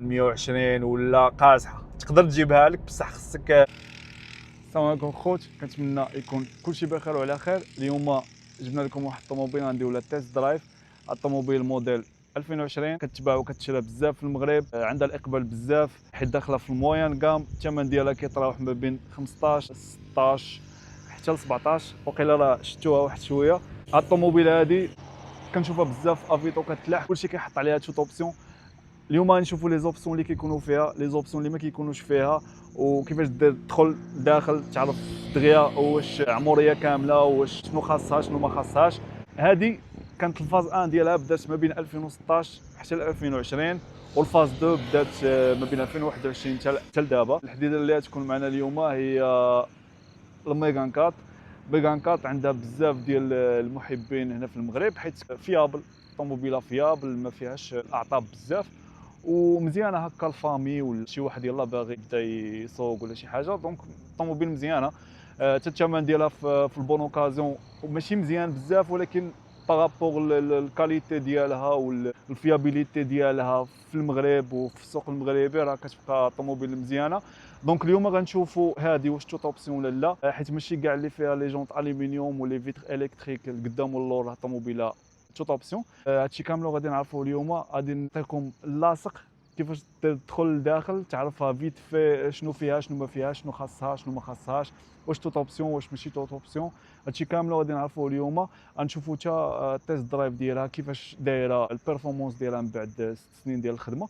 120 ولا قاصحه تقدر تجيبها لك، بصح خصك. السلام عليكم خوت، كنتمنى يكون كلشي بخير وعلى خير. اليوم جبنا لكم واحد الطوموبيل غنديروا لها تيست درايف. الطوموبيل موديل 2020 كتباع وكتشرى بزاف في المغرب، عندها الاقبال بزاف حيت داخله في الموين كام. الثمن ديالها كيتراوح ما بين 15 16 حتى ل 17. وقيلا راه شفتوها واحد شويه. هاد الطوموبيل هادي كنشوفها بزاف في افيتو كتلاح، كلشي كيحط عليها توت اوبسيون. اليوم غنشوفوا لي زوبسيون اللي كيكونوا فيها، لي زوبسيون اللي ما كيكونوش فيها، وكيفاش تدخل داخل تعرف دغيا واش عمريه كامله، واش شنو خاصها شنو ما خاصهاش. هذه كانت الفاز 1 ديالها بدات ما بين 2016 حتى ل 2020، والفاز 2 بدات ما بين 2021 حتى لدابا. الحديده اللي غتكون معنا اليوم هي الميغان 4. ميغان 4 عندها بزاف ديال المحبين هنا في المغرب حيت فيابل، طوموبيله فيابل ما فيهاش الاعطاب بزاف، ومزيانه هكا الفامي ولا شي واحد يلاه باغي يبدا يسوق ولا شي حاجه. دونك الطوموبيل مزيانه. حتى الثمن ديالها في البون اوكازيون ماشي مزيان بزاف، ولكن بارابور الكاليتي ديالها والفيابيليتي ديالها في المغرب وفي السوق المغربي راه كتبقى طوموبيل مزيانه. دونك اليوم غنشوفوا هذه واش توت اوبسيون ولا لا، حيت ماشي كاع اللي فيها لي جونط الومنيوم ولي فيتر الكتريك القدام واللور راه طوموبيله توت اوبسيون. هادشي كامل غادي نعرفوه اليوم. غادي نعطيكم اللاصق كيفاش تدخل لداخل تعرفها فيت في شنو فيها شنو ما فيهاش، شنو خاصها شنو ما خاصهاش، واش توت اوبسيون واش ماشي توت اوبسيون. هادشي كامل غادي نعرفوه اليوم. غنشوفوا حتى التيست درايف ديالها كيفاش دايره البيرفورمانس ديالها من بعد 6 سنين ديال الخدمه،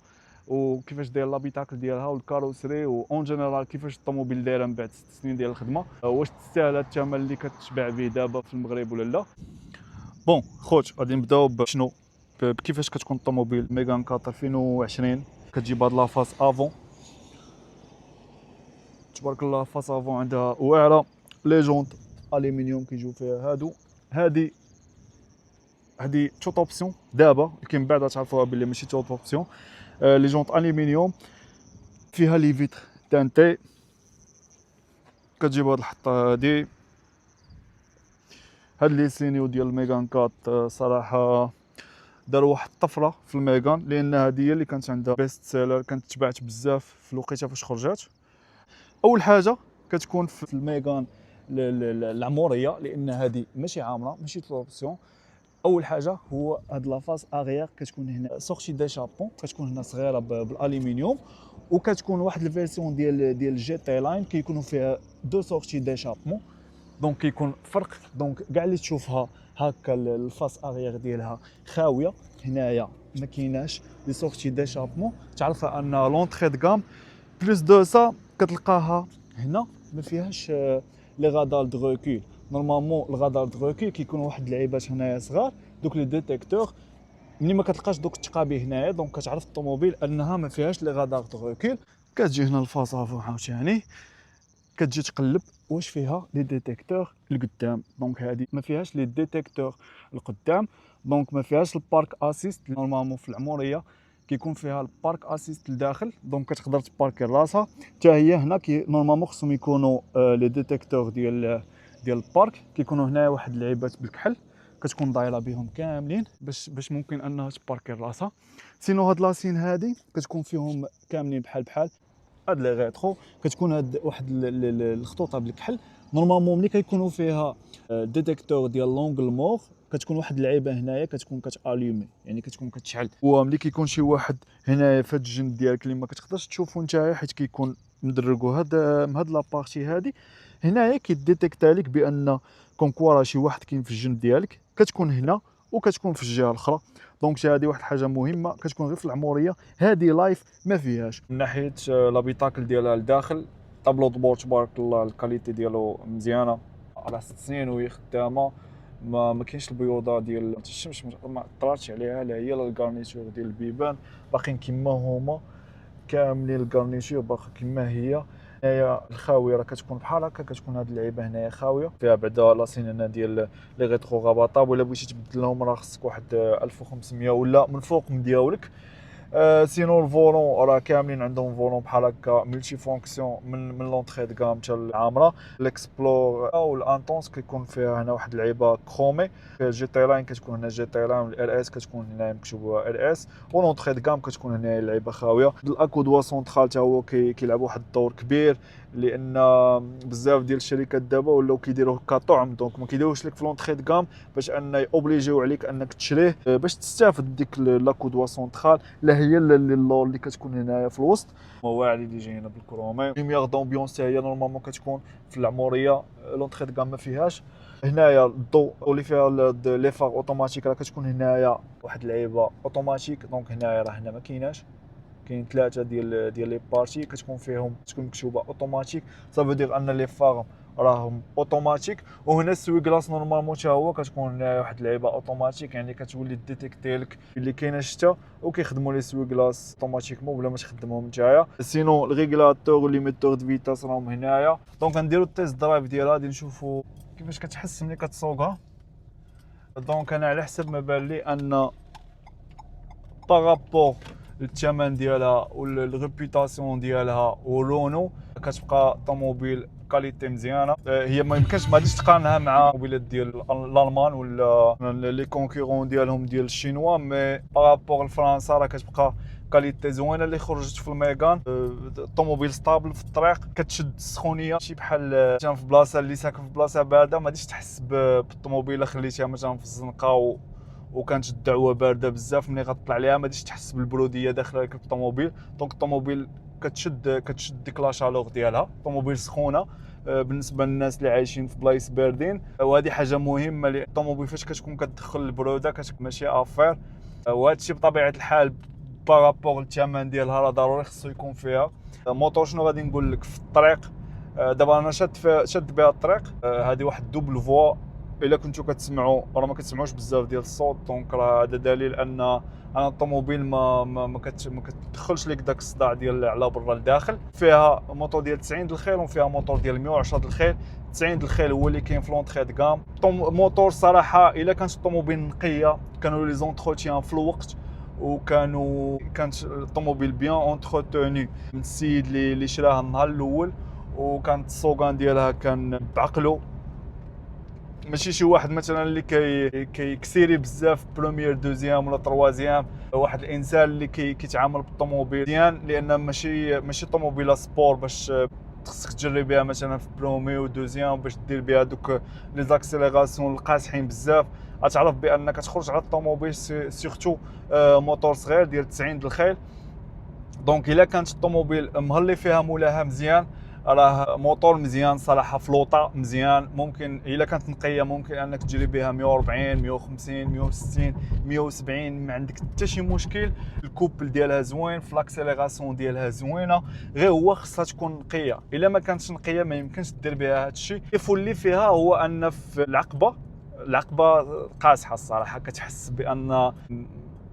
وكيفاش داير لابيتاكل ديالها والكاروسري اون جينيرال كيفاش الطوموبيل دايره من بعد 6 سنين ديال الخدمه، واش تستاهل الثمن اللي كتباع به دابا في المغرب ولا لا. بون خوت، غادي نبداو بشنو بكيفاش كتكون الطوموبيل ميغان 4 2020. كتجيب هاد لافاس افون، تبارك الله فاس افون عندها واعره، لي جونط الومنيوم كيجيو فيها هادو. هادي توت اوبسيون دابا، لكن بعدا تعرفوها بلي ماشي توت اوبسيون. لي جونط الومنيوم فيها لي فيتر تانتي. كتجيب هاد الحطه هادي. هاد لي سينيو ديال الميغان 4 صراحه داروا واحد الطفره في الميغان، لان هذه هي اللي كانت عندها بيست سيلر، كانت تباعت بزاف في الوقيته فاش خرجات. اول حاجه كتكون في الميغان العموريه، لان هذه ماشي عامره ماشي توبسيون. اول حاجه هو هاد لافاز اغيير كتكون هنا سورتي دي شابون، كتكون هنا صغيره بالالومنيوم، وكتكون واحد الفيرسيون ديال جي تي لاين كيكونوا فيها دو سورتي دي شابون. دونك كيكون فرق. دونك كاع اللي تشوفها هكا الفاس اغيير ديالها خاويه، هنايا ما كايناش لي سورتي ديشابمون، تعرفها ان لونطري د غام. بلوس دو سا كتلقاها هنا ما فيهاش لي غادار دو ريكول. نورمالمون الغادار دو ريكول كيكونوا واحد اللعيبات هنايا صغار، دوك لي ديتيكتور ملي ما كتلقاش دوك التقابي هنايا، دونك كتعرف الطوموبيل انها ما فيهاش لي غادار دو ريكول. كتجي هنا الفاس افون عاوتاني، كتجي تقلب واش فيها لي ديتيكتور القدام. دونك هذه ما فيهاش لي ديتيكتور القدام، دونك ما فيهاش البارك اسيست. نورمالمون في العموريه كيكون فيها البارك اسيست لداخل، دونك كتقدر تباركي راسها. حتى هي هنا نورمالمون خصهم يكونوا لي ديتيكتور ديال البارك كيكونوا هنا واحد اللعيبات بالكحل، كتكون دايره بهم كاملين باش ممكن انها تباركي راسها. سينو هاد لاسين هادي كتكون فيهم كاملين بحال هاد لي ريترو، كتكون هاد واحد الخطوطه بالكحل. نورمالمون ملي كيكونوا فيها ديتيكتور ديال لونغل مور كتكون واحد اللعيبه هنايا كتكون كتالومي، يعني كتكون كتشعل. وملي كيكون شي واحد هنايا في هاد الجنب ديالك اللي ما كتقدرش تشوفو نتايا حيت كيكون مدركو هاد لابارتي هادي هنايا كيديتيكتا لك بان كونكوا راه شي واحد كاين في الجنب ديالك، كتكون هنا وكتكون في الجهه الاخرى. دونك هذه واحد الحاجه مهمه كتكون غير في العموريه، هذه لايف ما فيهاش. من ناحيه لابيتاكل ديالها لداخل، طابلو دبور تبارك الله الكاليتي ديالو مزيانه، على 6 سنين وهي خدامه. ما كاينش البيوضه ديال الشمس، ما طراتش عليها لا هي لا الكارنيتور ديال البيبان باقيين كما هما كاملين. الكارنيتور باقا كما هي. هنايا الخاويه راه كتكون بحال هكا، كتكون هاد اللعيبه هنايا خاويه فيها بعدا لاسينه ديال لي ريترو غاباطاب، ولا بغيتي تبدلهم راه خصك واحد 1500 ولا من فوق من دياولك. سينو الفولون راه كاملين عندهم فولون بحال هكا ملتي فونكسيون من لونطري د غام حتى العامره. الاكسبلور او الانتونس كيكون فيها هنا واحد اللعيبه كرومي. جي تي لاين كتكون هنا جي تي لاين، الار اس كتكون هنا مكتوب ار اس، ولونطري د غام كتكون هنا اللعيبه خاويه. الاكو دوا سونترال حتى هو كيلعب واحد الدور كبير، لان بزاف ديال الشركات دابا ولاو كيديروه كطعم، دونك ما كيديروش لك في لونطري د غام باش ان اوبليجيو عليك انك تشريه باش تستافد ديك لاكو دوا سونترال. لا هي اللور اللي كتكون هنايا في الوسط، المواعيد اللي جايين بالكرومي. لوميير دومبيونس هي نورمالمون كتكون في العموريه، لونطري د غام ما فيهاش. هنايا الضوء اللي فيها لي فار اوتوماتيك راه كتكون هنايا واحد اللعيبه اوتوماتيك، دونك هنايا راه هنا ما كايناش. كاين ثلاثه ديال لي بارتي كتكون فيهم تكون مكتوبه اوتوماتيك، صافي دير ان لي فار راهم اوتوماتيك. وهنا السوي كلاص نورمالمون حتى هو كتكون هنايا واحد اللعيبه اوتوماتيك، يعني كتولي ديتيكتي لك اللي كاينه الشتا وكيخدموا لي سوي كلاص اوتوماتيكمون بلا ما تخدمهم نتايا. سينو الريغولاتور والليميتور د فيتاس راهم هنايا. دونك غنديروا التيست درايف ديالها غادي نشوفوا كيفاش كتحس ملي كتسوقها. دونك انا على حسب ما بان لي ان بارابور الثمن ديالها والريبيوتاسيون ديالها ورونو كتبقى طوموبيل كاليتي مزيانه. هي ما يمكنش ما غاديش تقارنها مع موبيلات ديال الالمان ولا لي كونكورون ديالهم ديال الشينوا، مي بارابور لفرنسا راه كتبقى كاليتي زوينه. اللي خرجت في الميغان الطوموبيل ستابل في الطريق، كتشد السخونيه ماشي بحال مثلا في بلاصه اللي ساكن في بلاصه بارده ما غاديش تحس بالطوموبيله خليتيها مثلا في الزنقه وكانت الدعوه بارده بزاف، ملي غتطلع عليها ما غاديش تحس بالبروديه داخله لك الطوموبيل. دونك الطوموبيل كتشد ديك لا شالور ديالها، الطوموبيل سخونه بالنسبه للناس اللي عايشين في بلايص باردين، وهذه حاجه مهمه. لان الطوموبيل فاش كتكون كتدخل البروده كتكون ماشي افير، وهذا الشيء بطبيعه الحال بارابور الثمن ديالها راه ضروري خصو يكون فيها. موتور شنو غادي نقول لك في الطريق، دابا انا شاد بها الطريق، هذه واحد دوبل فوا. الا كنتو كتسمعوا راه ما كتسمعوش بزاف ديال الصوت، دونك راه هذا دليل ان الطوموبيل ما كتدخلش لك داك الصداع ديال على برا لداخل. فيها موتور ديال 90 د الخيل وفيها موتور ديال 110 د الخيل. 90 د الخيل هو اللي كاين في لونطري د غام. موتور صراحه الا كانت الطوموبيل نقيه كانوا لي زونتروتيان في الوقت، كانت الطوموبيل بيان اونتروتوني من السيد اللي شراها النهار الاول، وكانت السوغان ديالها كان بعقله، ماشي شي واحد مثلا اللي كيكسيري بزاف بروميير دوزيام ولا تروازيام. واحد الانسان اللي كيتعامل بالطوموبيل مزيان، لان ماشي طوموبيله سبور باش خصك تجري بها مثلا في برومي ودوزيام باش دير بها دوك لي زاكسيليراسيون القاصحين بزاف. غتعرف بانك تخرج على الطوموبيل سيرتو موتور صغير ديال 90 د الخيل. دونك الا كانت الطوموبيل مهلي فيها مولاها مزيان راه موتور مزيان صراحه، فلوطه مزيان. ممكن الا كانت نقيه ممكن انك تجري بها 140 150 160 170 ما عندك حتى شي مشكل. الكوبل ديالها زوين، فلاكسيليراسيون ديالها زوينه، غير هو خصها تكون نقيه. الا ما كانتش نقيه ما يمكنش دير بها هذا الشيء. اللي فيها هو ان في العقبه قاصحه الصراحه، كتحس بان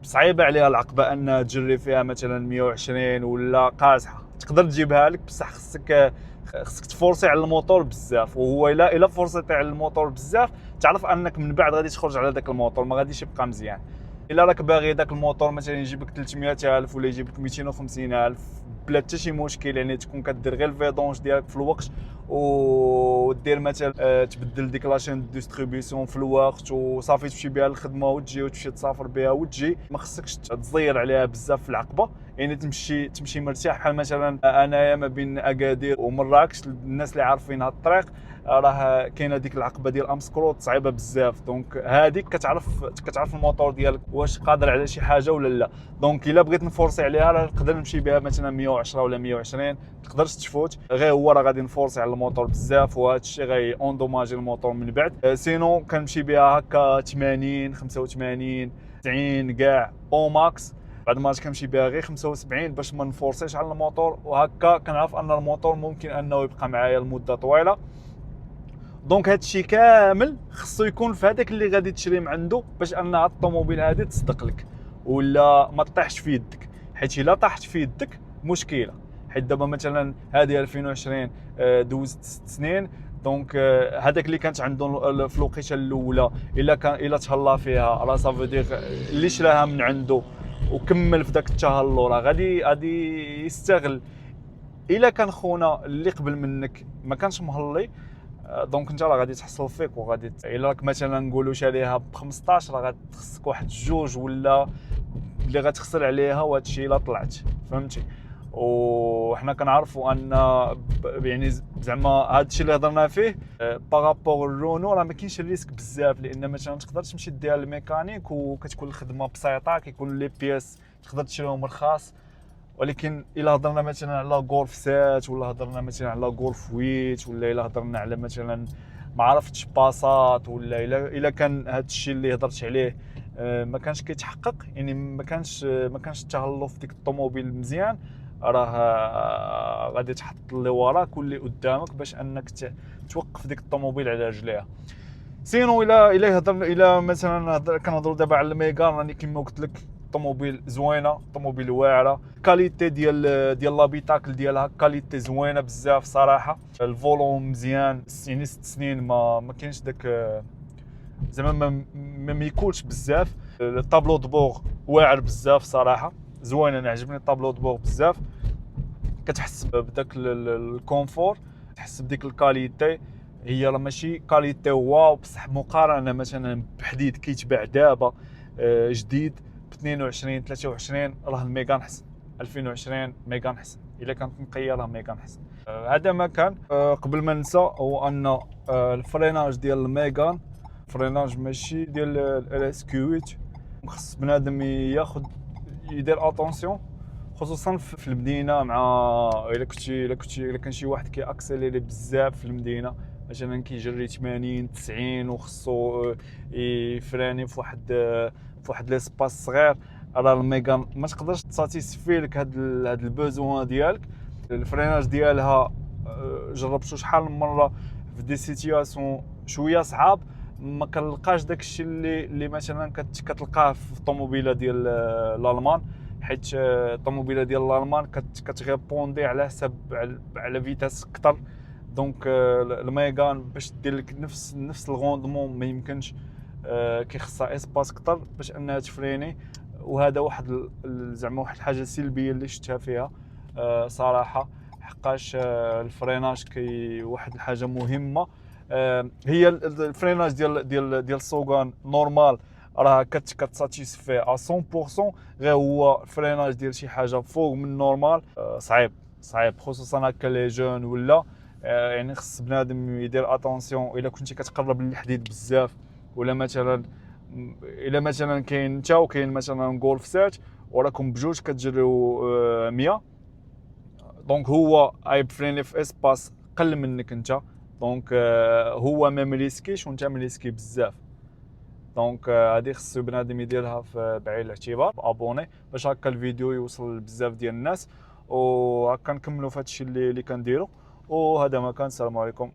صعيبه عليها العقبه ان تجري فيها مثلا 120 ولا قاصحه. تقدر تجيبها لك بصح خصك تفورسي على الموتور بزاف، وهو الا فورسيتي على الموتور بزاف تعرف انك من بعد غادي تخرج على داك الموتور ما غاديش يبقى مزيان. الا راك باغي داك الموتور مثلا يجيب لك 300,000 ولا يجيب لك 250,000 بلا حتى شي مشكل، يعني تكون كدير غير الفيدونج ديالك في الوقت ودير مثلا تبدل ديك لاشين ديستريبيسيون في الوقت وصافي تمشي بها للخدمه وتجي وتمشي تسافر بها وتجي. ما خصكش تزير عليها بزاف في العقبه، يعني تمشي مرتاح. بحال مثلا انايا ما بين اكادير ومراكش، الناس اللي عارفين هاد الطريق راه كاينه ديك العقبه ديال امسكروت صعيبه بزاف. دونك هذيك كتعرف الموتور ديالك واش قادر على شي حاجه ولا لا. دونك الا بغيت نفورسي عليها راه نقدر نمشي بها مثلا 110 ولا 120 تقدرش تفوت، غير هو راه غادي نفورسي على الموتور بزاف وهذا الشيء غي اوندوماجي الموتور من بعد. سينو كنمشي بها هكا 80 85 90 كاع او ماكس، بعد ما كنمشي بها غير 75 باش ما نفورسيش على الموتور، وهكا كنعرف ان الموتور ممكن انه يبقى معايا لمده طويله. دونك هادشي كامل خصو يكون في هذاك اللي غادي تشري من عنده باش ان هاد الطوموبيل هادي تصدق لك ولا ما طيحش في يدك، حيت الا طاحت في يدك مشكله. حيت دابا مثلا هذه 2020 دوزت 6 سنين، دونك هذاك اللي كانت عنده في الوقيته الاولى الا تهلا فيها راه صافي دير اللي شراها من عنده وكمل في داك التهور، راه غادي يستغل. الا كان خونا اللي قبل منك ما كانش مهلي، دونك انت راه غادي تحصل فيك، وغادي الا راك مثلا نقولوا شاريها ب 15 راه غادي تخصك واحد جوج ولا اللي غتخسر عليها، وهذا الشيء الا طلعت، فهمتي. وحنا كنعرفوا ان يعني زعما هذا الشيء اللي هضرنا فيه بارابور رونو، راه ما كاينش الريسك بزاف، لان مثلا تقدر تمشي دير الميكانيك وكتكون الخدمه بسيطه، كيكون لي بياس تقدر تشريهم رخاص. ولكن الا هضرنا مثلا على غولف 7 ولا هضرنا مثلا على غولف 8 ولا الا هضرنا على مثلا ما عرفتش باصات، ولا الا كان هذا الشيء اللي هضرت عليه ما كانش كيتحقق، يعني ما كانش التهلو في ديك الطوموبيل مزيان، راه غادي تحط اللي وراك واللي قدامك باش انك توقف ديك الطوموبيل على رجليها. سينو الا هضرنا، الا مثلا كنهضروا دابا على الميغان، راني كما قلت لك طوموبيل زوينه، طوموبيل واعره، كاليتي ديال لابيتاكل ديالها كاليتي زوينه بزاف صراحه. الفولوم مزيان، يعني 6 سنين ما كاينش داك زعما ما ميكولش بزاف. الطابلو دبور واعر بزاف صراحه، زوين، انا عجبني الطابلو دبور بزاف. كتحس بداك الكونفور، تحس بديك الكاليتي، هي راه ماشي كاليتي واو بصح مقارنه مثلا بحديد كيتباع دابا جديد ب 22 23 راه الميغان حسن. 2020 ميغان حسن، الا كانت نقيه راه ميغان حسن. هذا ما كان. قبل ما ننسى هو ان الفريناج ديال الميغان فريناج ماشي ديال ال اس كيو 8، خص بنادم ياخذ يدير اتونسيون، خصوصا في المدينه، مع الا كان شي واحد كي اكسيليري بزاف في المدينه، مثلا كيجري 80 90 وخصو يفراني في واحد ليسباس صغير، راه الميغان ما تقدرش تساتيسفي لك هاد البوزوان ديالك. الفريناج ديالها جربتو شحال من مره في دي سيتياسيون شويه صعاب، ما كنلقاش داكشي اللي مثلا كتلقاه في الطوموبيله ديال الالمان، حيت الطوموبيله ديال الالمان كتغيبوندي على حساب على فيتاس اكثر. دونك الميغان باش دير لك نفس الغوندمون ما يمكنش، كيخصها اسباس اكثر باش انها تفريني. وهذا واحد زعما واحد الحاجه سلبيه اللي شفتها فيها صراحه، حقاش الفريناج واحد الحاجه مهمه. هي الفريناج ديال السوغان نورمال راه كتساتيسفي 100%، غير هو الفريناج ديال شي حاجه فوق من نورمال صعيب خصوصا هكا لي جون ولا يعني خص بنادم يدير اتونسيون. الا كنتي كتقرب للحديد بزاف، ولا مثلا الا مثلا كاين انت وكاين مثلا غولف 7 وراكم بجوج كتجريو 100، دونك هو عيب فريني في اسباس قل منك انت، دونك هو ما مريسكيش وانت مريسكي بزاف. دونك هذه خصو بنادم يديرها في بعين الاعتبار. ابوني باش هكا الفيديو يوصل بزاف ديال الناس، وهكا نكملوا في هادشي اللي كنديروا. وهذا ما كان. السلام عليكم.